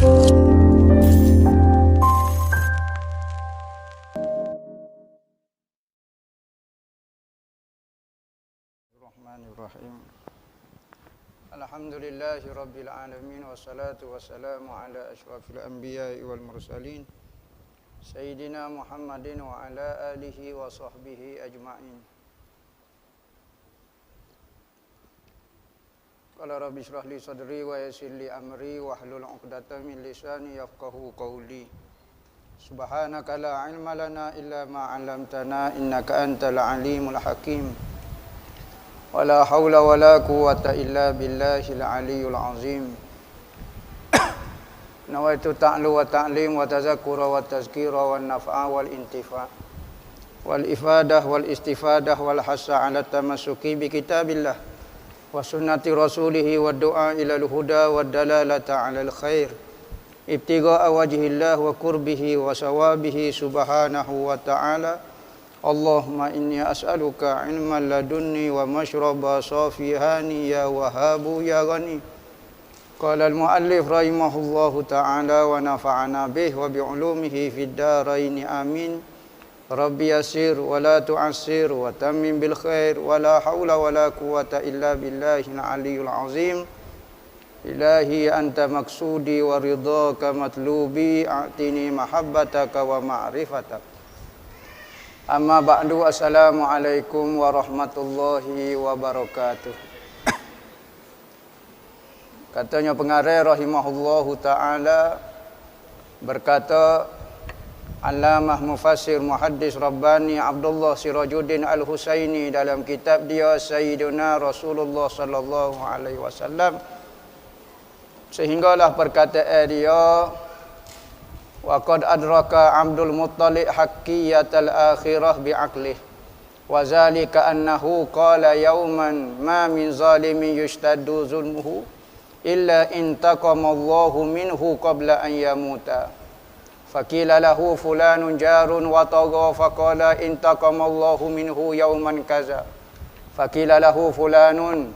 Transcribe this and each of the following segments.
Bismillahirrahmanirrahim. Alhamdulillahi rabbil alamin wassalatu wassalamu ala asyrafil anbiya'i wal mursalin sayyidina Muhammadin wa ala alihi wa sahbihi ajma'in. Qala rabbi shrah li sadri wa yassir li amri wahlul 'uqdatam min lisani yafqahu qawli. Subhanaka la 'ilma lana illa ma 'allamtana innaka antal alimul hakim. Wala haula wala quwwata illa billahil aliyyil azim. Nawaitu ta'lu wa ta'lim wa tazakkura wa tazkira wa naf'a wal intifa' wal ifadah wal istifadah wal hasa 'ala tamassuki bi kitabillah wa sunnati rasulih wa du'a ila al-huda wa dalalata 'ala al-khair ibtigha'a wajhillah wa qurbihi wa sawabihi subhanahu wa ta'ala. Allahumma inni as'aluka ilman ladunni wa mashraba safihani ya wahabu ya ghani. Qala al-muallif rahimahullahu ta'ala wa nafa'ana bih wa bi'ulumihi fid daraini amin. Rabbi yassir wa la tu'assir wa tammim bil khair wa la hawla wa la quwwata illa billahil aliyyil azim. Ilahi anta maksudi wa ridhaka matlubi a'tini mahabbataka wa ma'rifataka. Amma ba'du, assalamualaikum warahmatullahi wabarakatuh. Katanya pengarang rahimahullahu ta'ala berkata, Allamah mufassir muhaddis Rabbani Abdullah Sirajuddin Al-Husaini dalam kitab dia Sayyiduna Rasulullah sallallahu alaihi wasallam, sehinggalah perkataan dia, wa qad adraka Abdul Muttalib haqqiyatal akhirah bi'aqlih wa zalika annahu qala yawman ma min zalimin yushtaddu zulmuhu illa intaqamallahu minhu qabla an yamuta faqila lahu fulanun jarun wa tagha faqala intaqamallahu minhu yawman kaza faqila lahu fulanun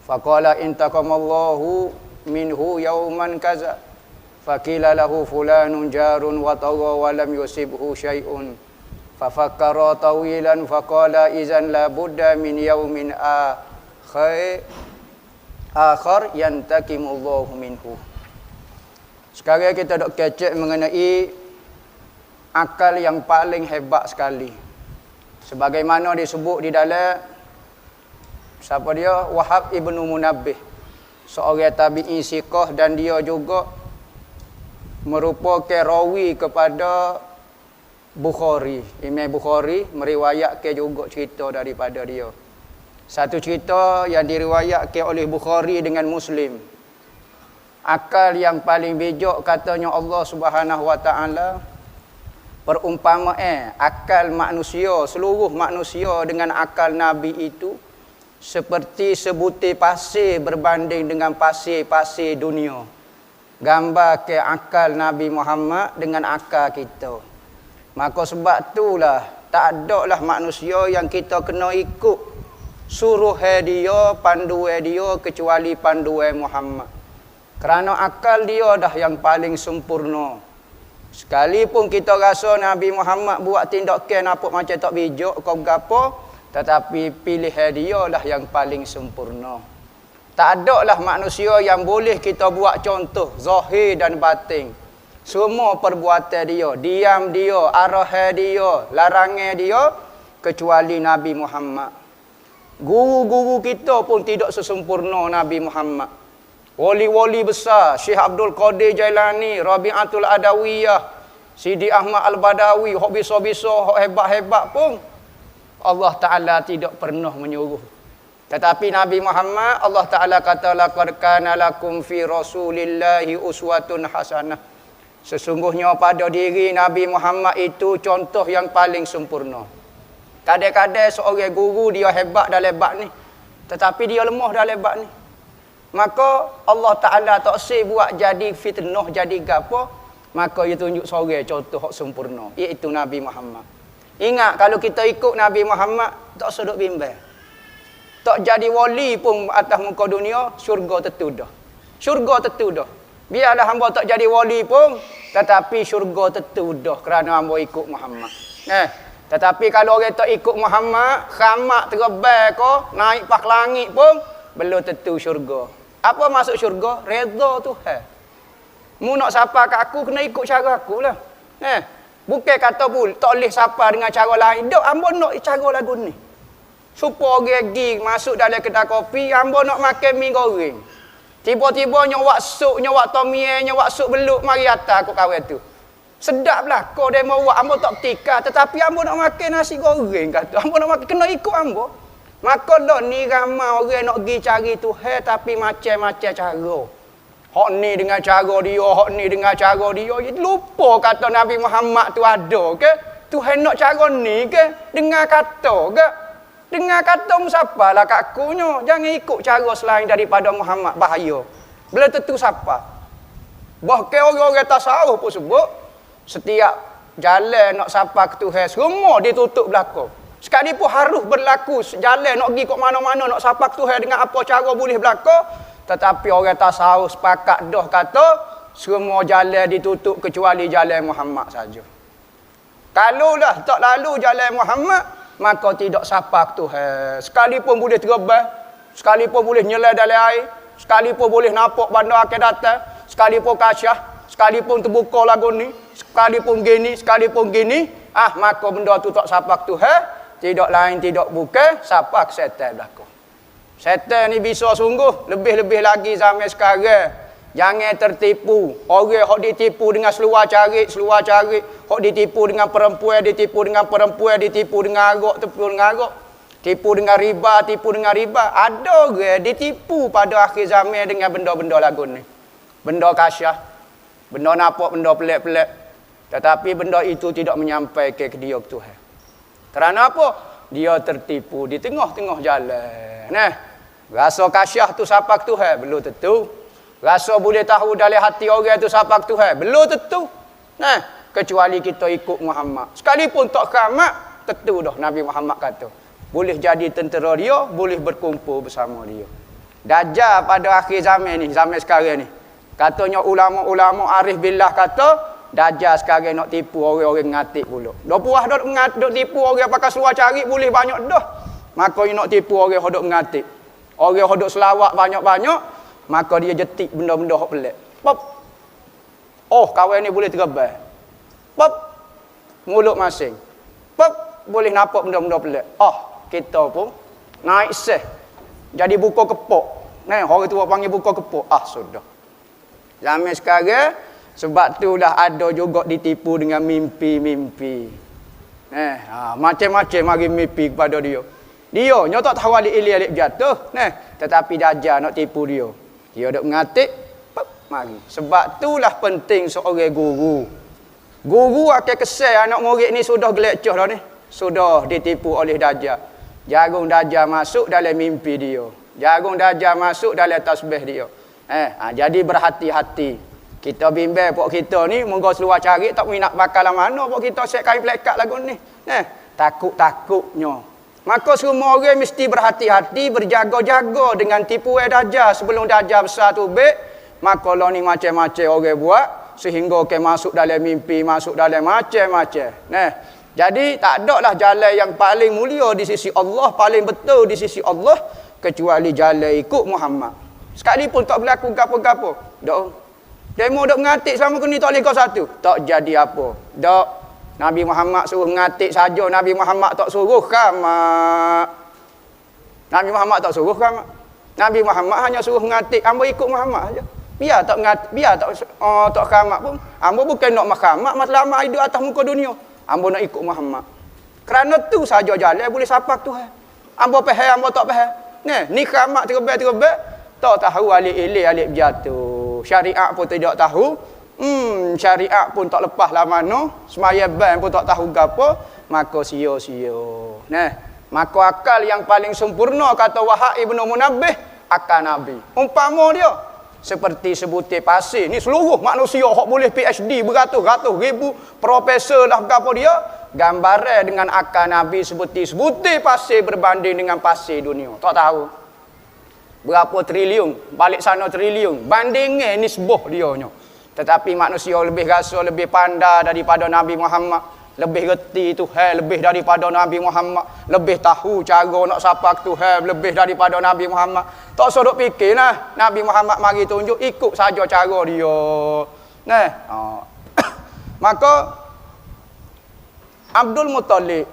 faqala intaqamallahu minhu yawman kaza faqila lahu fulanun jarun wa tagha wa lam yusibhu syai'un fafakkara tawilan faqala izan la budda min yaumin akhar yantakimullahu minhu. Sekarang kita dok kecek mengenai akal yang paling hebat sekali, sebagaimana disebut di dalam siapa dia, Wahab ibnu Munabbih, seorang tabi'i siqah, dan dia juga merupakan rawi kepada Bukhari. Imam Bukhari meriwayatkan juga cerita daripada dia. Satu cerita yang diriwayatkan oleh Bukhari dengan Muslim. Akal yang paling bijak, katanya Allah Subhanahu wa taala, perumpamaan akal manusia, seluruh manusia dengan akal Nabi itu seperti sebutir pasir berbanding dengan pasir-pasir dunia. Gambar ke akal Nabi Muhammad dengan akal kita. Maka sebab itulah tak ada lah manusia yang kita kena ikut suruh dia, panduan dia, kecuali panduan Muhammad. Kerana akal dia dah yang paling sempurna. Sekalipun kita rasa Nabi Muhammad buat tindakan apa macam tak bijak kau gapo, tetapi pilihan dia lah yang paling sempurna. Tak ada lah manusia yang boleh kita buat contoh zahir dan batin. Semua perbuatan dia, diam dia, arahan dia, larangan dia, kecuali Nabi Muhammad. Guru-guru kita pun tidak sesempurna Nabi Muhammad. Wali-wali besar, Syekh Abdul Qadir Jailani, Rabi'atul Adawiyah, Sidi Ahmad Al-Badawi, hok bisa-bisa, hok hebat-hebat pun Allah Ta'ala tidak pernah menyuruh. Tetapi Nabi Muhammad, Allah Ta'ala kata, laqad kana lakum fi rasulillahi uswatun hasanah. Sesungguhnya pada diri Nabi Muhammad itu contoh yang paling sempurna. Kadang-kadang seorang guru dia hebat dalam bab ni, tetapi dia lemah dalam bab ni. Maka Allah Ta'ala tak buat jadi fitnah, jadi gapo, maka dia tunjuk seorang contoh yang sempurna, iaitu Nabi Muhammad. Ingat, kalau kita ikut Nabi Muhammad, tak sedut bimbang. Tak jadi wali pun atas muka dunia, syurga tentu dah. Syurga tentu dah. Biarlah hamba tak jadi wali pun, tetapi syurga tentu dah kerana hamba ikut Muhammad. Tetapi kalau orang tak ikut Muhammad, khamak terbang ko, naik pak langit pun belum tentu syurga. Apa masuk syurga? Redha Tuhan. Mu nak sapa kat aku kena ikut cara aku lah. Bukan kata pun tak boleh sapa dengan cara lain. Dok hamba nak cara lagu ni. Supaya orang pergi masuk dalam kedai kopi, hamba nak makan mi goreng. Tiba-tiba nyawak sup, nyawak tomie, nyawak sup beluk mari atas aku kawan tu. Sedap lah kau dia mau buat, hamba tak ketika, tetapi hamba nak makan nasi goreng kata. Hamba nak makan, kena ikut hamba. Maka dah ni ramai orang nak pergi cari Tuhan tapi macam-macam cara. Hak ni dengan cara dia, hak ni dengan cara dia. Lupa kata Nabi Muhammad tu ada ke? Tuhan nak cara ni ke? Dengar kata ke? Dengar kata siapa lah kat akunya. Jangan ikut cara selain daripada Muhammad, bahaya. Belum tentu siapa. Bahkan orang-orang tasawuf pun sebut, setiap jalan nak sapa ke Tuhan, semua ditutup belakang. Sekalipun harus berlaku jalan nak pergi ke mana-mana nak sapa ke Tuhan dengan apa cara boleh berlaku, tetapi orang tasawuf sepakat dah kata semua jalan ditutup kecuali jalan Muhammad saja. Kalau dah tak lalu jalan Muhammad, maka tidak sapa ke Tuhan. Sekalipun boleh terbang, sekalipun boleh nyelai dalam air, sekalipun boleh nampak bandar akan datang, sekalipun kasyah, sekalipun terbuka lagu ni, sekalipun gini, maka benda tu tak sapa ke Tuhan. Tidak lain tidak bukan sapa ke setan belakang. Setan ni bisa sungguh, lebih-lebih lagi zaman sekarang. Jangan tertipu. Orang hok ditipu dengan seluar carik, hok ditipu dengan perempuan, ditipu dengan arak, tipu dengan riba. Ada orang ditipu pada akhir zaman dengan benda-benda lagu ni. Benda kasyah, benda nampak, benda pelik-pelik. Tetapi benda itu tidak menyampaikan ke dia ke Tuhan. Kerana apa? Dia tertipu di tengah-tengah jalan. Rasa kasyah tu sapa ke Tuhan? Belum tentu. Rasa boleh tahu dalam hati orang tu sapa ke Tuhan? Belum tentu. Kecuali kita ikut Muhammad. Sekalipun tak khamak, tentu dah Nabi Muhammad kata. Boleh jadi tentera dia, boleh berkumpul bersama dia. Dajjal pada akhir zaman ni, zaman sekarang ni. Katanya ulama-ulama arif billah kata, Dajjal sekarang nak tipu orang-orang ngatik pula. Dah puas dah duk tipu orang pakai seluar carik boleh banyak dah. Maka dia nak tipu orang yang duk ngatik. Orang yang duk selawat banyak-banyak, maka dia jetik benda-benda hak pelik. Pop. Oh, kawan ni boleh terbang. Pop. Mulut masing. Pop. Boleh nampak benda-benda pelik. Kita pun naik seh. Jadi buka kepok. Orang tua panggil buka kepok. Sudah. Zaman sekarang sebab itulah ada juga ditipu dengan mimpi-mimpi. Macam-macam mari mimpi kepada dia. Dia tak tahu alik-alik jatuh. Tetapi Dajjal nak tipu dia. Dia duk mengatik, mari. Sebab itulah penting seorang guru. Guru akan kesal anak murid ni sudah geleceh dah ni. Sudah ditipu oleh Dajjal. Jagung Dajjal masuk dalam mimpi dia. Jagung Dajjal masuk dalam tasbih dia. Jadi berhati-hati. Kita bimbang pok kita ni monggo seluar cari tak minat bakalan mana pok kita set kain plekat lagu ni. Takut-takutnya. Maka semua orang mesti berhati-hati, berjaga-jaga dengan tipuan Dajjal sebelum Dajjal besar tu baik. Maka lah ni macam-macam orang buat sehingga ke masuk dalam mimpi, masuk dalam macam-macam. Jadi tak ada lah jalan yang paling mulia di sisi Allah, paling betul di sisi Allah kecuali jalan ikut Muhammad. Sekalipun tak berlaku gapo-gapo. Dak. Demo dok mengatik selama kini tak boleh kau satu. Tak jadi apa. Dak. Nabi Muhammad suruh mengatik saja. Nabi Muhammad tak suruh khamak. Nabi Muhammad tak suruh khamak. Nabi Muhammad hanya suruh mengatik. Hamba ikut Muhammad saja. Biar tak mengatik, biar tak khamak pun. Hamba bukan nak makhamak matlamat hidup atas muka dunia. Hamba nak ikut Muhammad. Kerana tu saja jalan boleh sapa Tuhan. Hamba faham, hamba tak faham. Ni khamak terbaik. Tak tahu alik-alik berjatuh. Syariat pun tidak tahu. Syariat pun tak lepas lah mana. Sembahyang pun tak tahu gapo. Maka sia-sia. Maka akal yang paling sempurna kata Wahab Ibn Munabbih, akal Nabi. Umpama dia seperti sebutir pasir. Ni seluruh manusia hak boleh PhD beratus-ratus ribu profesor lah gapo dia. Gambaran dengan akal Nabi seperti sebutir pasir berbanding dengan pasir dunia. Tak tahu. Berapa triliun, balik sana triliun. Bandingnya nisbah dia nya. Tetapi manusia lebih rasa, lebih pandai daripada Nabi Muhammad. Lebih reti Tuhan, lebih daripada Nabi Muhammad. Lebih tahu cara nak sapa Tuhan, lebih daripada Nabi Muhammad. Tak usah duk fikir lah. Nabi Muhammad mari tunjuk, ikut saja cara dia. Nah, maka Abdul Muttalib,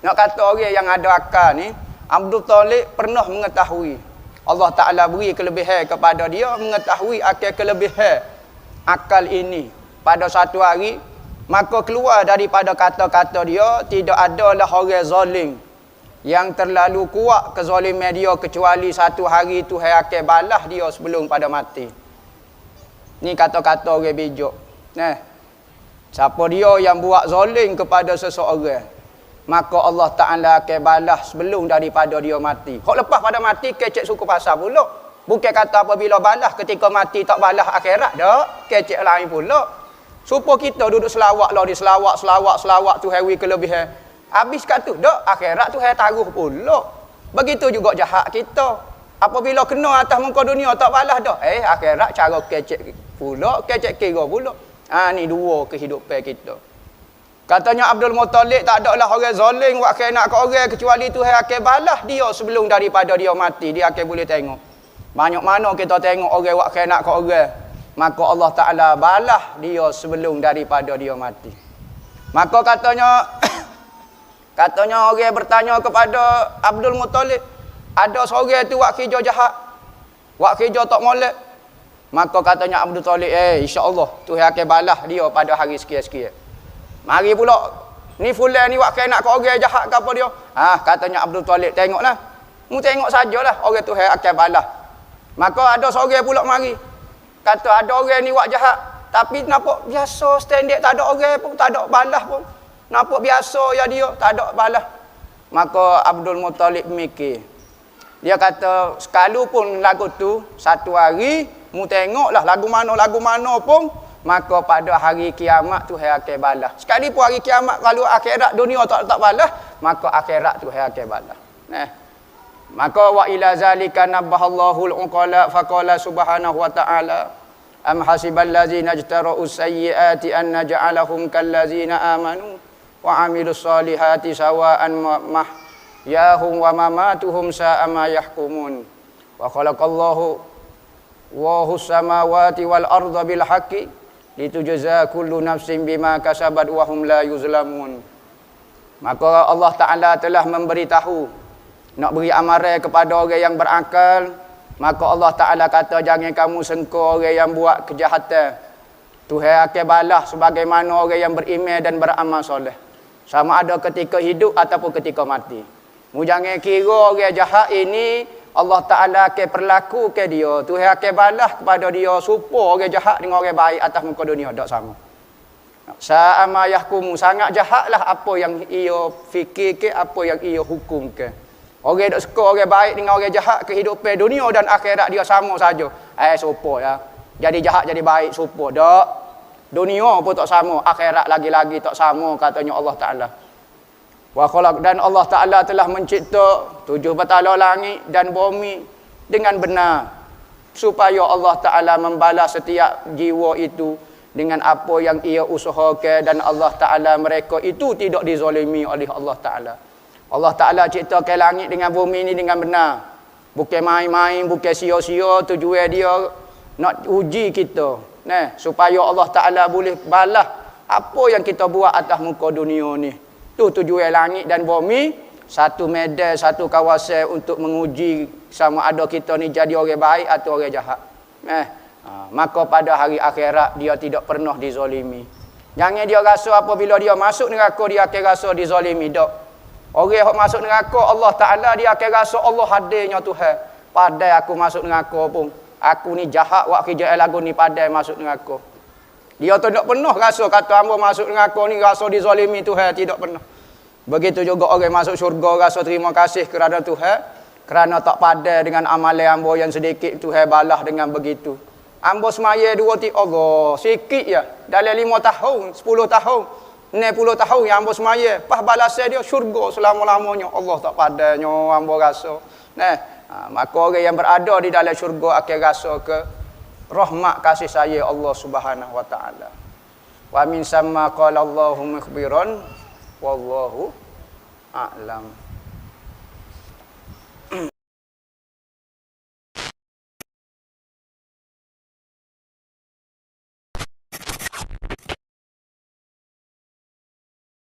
nak kata orang yang ada akal ni, Abdul Muttalib pernah mengetahui Allah Ta'ala beri kelebihan kepada dia, mengetahui akan kelebihan akal ini. Pada satu hari, maka keluar daripada kata-kata dia, tidak adalah orang zalim yang terlalu kuat kezaliman dia, kecuali satu hari Tuhan akan balas dia sebelum pada mati. Ni kata-kata orang bijak. Nah, siapa dia yang buat zalim kepada seseorang, maka Allah Ta'ala akan balas sebelum daripada dia mati. Hak lepas pada mati, kecek suku pasal pula. Bukan kata apabila balas ketika mati tak balas akhirat dah. Kecek lain pula. Supaya kita duduk selawat lah, di selawat tu hari kelebihan. Habis kat tu dah, akhirat tu hari taruh pula. Begitu juga jahat kita. Apabila kena atas muka dunia tak balas dah. Akhirat cara kecek pula, kecek kira pula. Ni dua kehidupan kita. Katanya Abdul Muttalib, tak adalah orang zalim buat khianat ke orang, kecuali Tuhan akan balas dia sebelum daripada dia mati. Dia akan boleh tengok. Banyak mana kita tengok orang buat khianat ke orang, maka Allah Ta'ala balas dia sebelum daripada dia mati. Maka katanya orang bertanya kepada Abdul Muttalib, ada seorang tu buat kerja jahat, buat kerja tak molek. Maka katanya Abdul Muttalib, insya-Allah Tuhan akan balas dia pada hari sekian-sekian. Mari pula, ni fulan ni buat khianat ke orang jahat ke apa dia? Katanya Abdul Muttalib, tengoklah. Mu tengok sajalah orang Tuhan akan balas. Maka ada seorang pula mari. Kata ada orang ni buat jahat, tapi nampak biasa standard, tak ada orang pun, tak ada balas pun. Nampak biasa ya dia, tak ada balas. Maka Abdul Muttalib mikir. Dia kata, sekalipun lagu tu satu hari, mu tengoklah lagu mana pun, maka pada hari kiamat Tuhan akan balas. Sekalipun hari kiamat, kalau akhirat dunia tak balas, maka akhirat Tuhan akan balas. Maka wa ila zalika nabbahallahu al-uqala faqala subhanahu wa ta'ala am hasibal ladzina ijtara'u sayyiati an naj'alahum kal ladzina amanu wa 'amilus solihati sawa'an mahyahum wa mamatuhum sa'a ma yahkumun wa khalaqallahu wahus samawati wal arda bil haqqi litujza kullu nafsin bima kasabat wa hum la yuzlamun. Maka Allah Ta'ala telah memberitahu nak beri amaran kepada orang yang berakal, maka Allah Ta'ala kata jangan kamu sengkau orang yang buat kejahatan. Tuhan akan balas sebagaimana orang yang beriman dan beramal soleh, sama ada ketika hidup ataupun ketika mati. Mu jangan kira orang jahat ini Allah Ta'ala akan perlaku ke dia, Tuhan akan balas kepada dia supaya orang jahat dengan orang baik atas muka dunia tak sama. Sa'ama yahkumu, sangat jahatlah apa yang ia fikir ke, apa yang ia hukum ke. Orang dok suka orang baik dengan orang jahat, kehidupan dunia dan akhirat dia sama saja. Sopo ya. Jadi jahat jadi baik sopo dak. Dunia pun tak sama, akhirat lagi-lagi tak sama katanya Allah Ta'ala. Wa khalaq, dan Allah Ta'ala telah mencipta 7 batala langit dan bumi dengan benar, supaya Allah Ta'ala membalas setiap jiwa itu dengan apa yang ia usahakan, dan Allah Ta'ala mereka itu tidak dizalimi oleh Allah Ta'ala. Allah Ta'ala ciptakan langit dengan bumi ini dengan benar. Bukan main-main, bukan sia-sia. Tujuan dia nak uji kita. Supaya Allah Ta'ala boleh balas apa yang kita buat atas muka dunia ni. Tu tujuan langit dan bumi. Satu medan, satu kawasan untuk menguji sama ada kita ni jadi orang baik atau orang jahat. Maka pada hari akhirat dia tidak pernah dizalimi. Jangan dia rasa apabila dia masuk neraka dia akan rasa dizalimi. Tak. Orang yang masuk neraka Allah Ta'ala dia akan rasa Allah hadirnya Tuhan. Padai aku masuk neraka pun, aku ni jahat buat kerja lagu ni, padai masuk neraka. Dia tak pernah rasa kata hamba masuk neraka ni rasa dizalimi Tuhan, tidak pernah. Begitu juga orang masuk syurga rasa terima kasih kerana Tuhan, kerana tak padai dengan amalan hamba yang sedikit, Tuhan balas dengan begitu. Hamba semaya 2 Allah sikit ya, dalam 5 tahun, 10 tahun, 60 tahun yang hamba semaya, pas balasnya dia syurga selama-lamanya. Allah tak padanya hamba rasa. Maka orang yang berada di dalam syurga akan rasa ke rahmat kasih sayang Allah Subhanahu wa taala. Wa min samma qala Allahu mukhbiran wallahu a'lam.